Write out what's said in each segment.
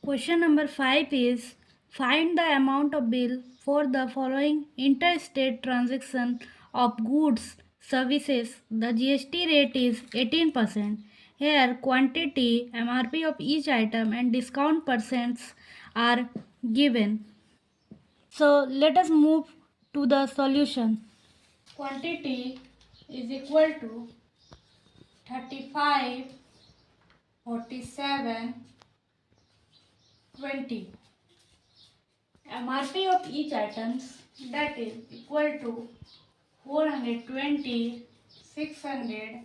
Question number 5 is find the amount of bill for the following interstate transaction of goods services. The GST rate is 18%. Here quantity, MRP of each item and discount percents are given. So let us move to the solution. Quantity is equal to 35, 47, 20. MRP of each items, that is equal to 420, 600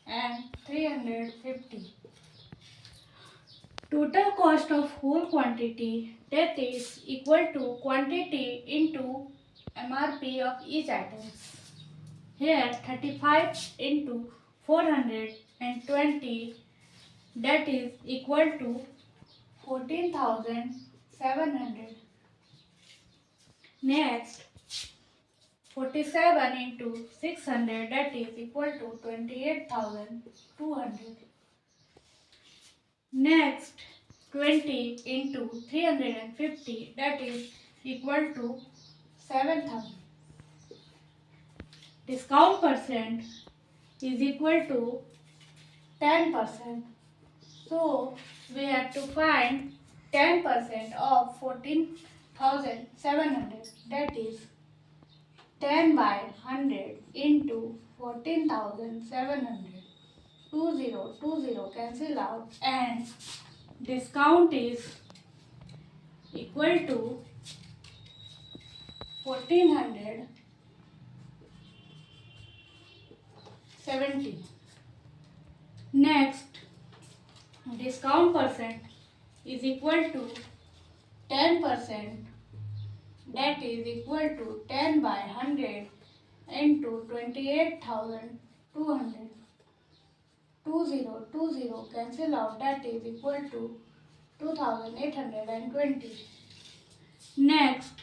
and 350. Total cost of whole quantity, that is equal to quantity into MRP of each items. Here 35 into 420, that is equal to 14,700. Next 47 into 600, that is equal to 28,200. Next 20 into 350, that is equal to 7,000. Discount percent is equal to 10%. So we have to find 10% of 14,700, that is 10 by 100 into 14,700. 20 cancel out and discount is equal to 1470. Next, discount percent is equal to 10%, that is equal to 10 by 100 into 28,200. 20 cancel out, that is equal to 2,820. Next,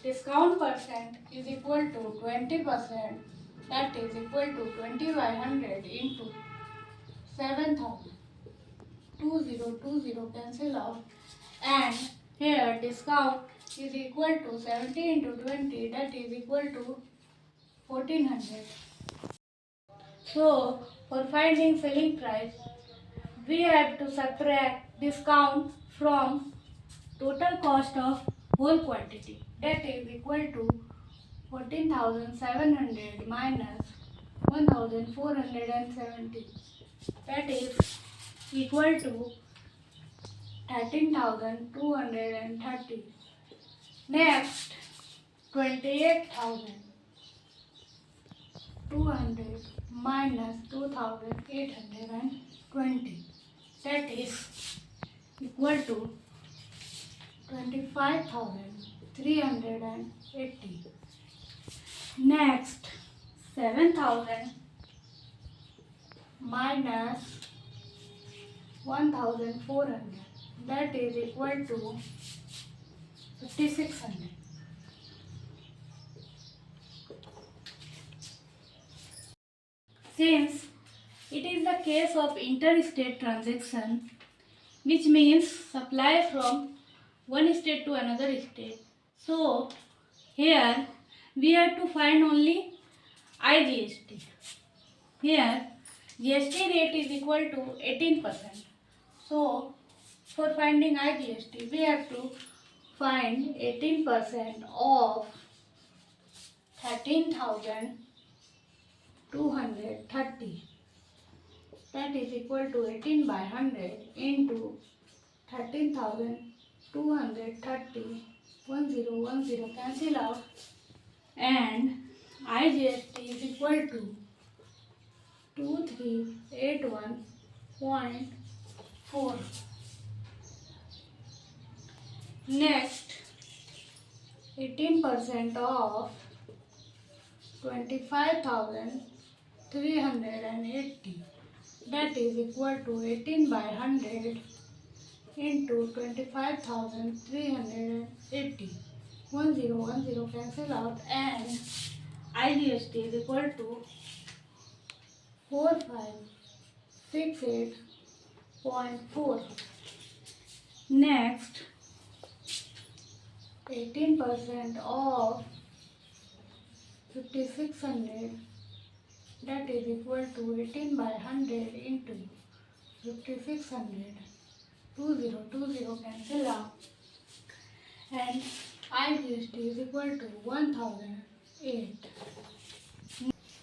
discount percent is equal to 20%, that is equal to 20 by 100 into 7,000. 20 cancel out and here discount is equal to 70 into 20, that is equal to 1400. So for finding selling price, we have to subtract discount from total cost of whole quantity, that is equal to 14,700 minus 1,470, that is equal to 13,230. Next 28,200 minus 2,820, that is equal to 25,380. Next 7,000 minus 1,400, that is equal to 5,600. Since it is the case of interstate transaction, which means supply from one state to another state, so here we have to find only IGST. Here GST rate is equal to 18%. So for finding IGST, we have to find 18% of 13,230. That is equal to 18 by 100 into 13,230. 10 cancel out and IGST is equal to 2381.4. Next, 18% of 25,380, that is equal to 18 by 100 into 25,380. 10 cancel out and IGST is equal to 4568.4. Next, 18% of 5600, that is equal to 18 by 100 into 5600. 20 cancel out, and IGST is equal to 1008.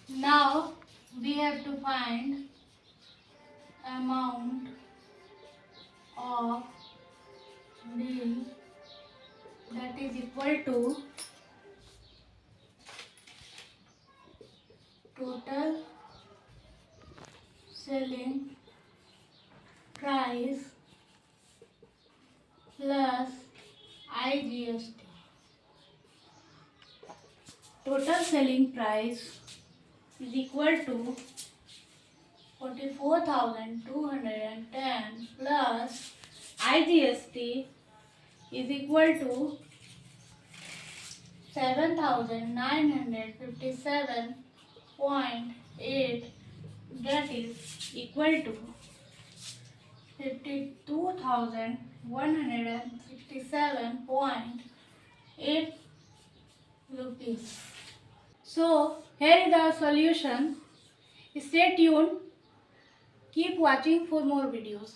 Now we have to find amount of bill, that is equal to total selling price plus IGST. Total selling price is equal to 44,210 plus IGST is equal to 7,957.8, that is equal to 52,167.8 rupees. So here is our solution. Stay tuned. Keep watching for more videos.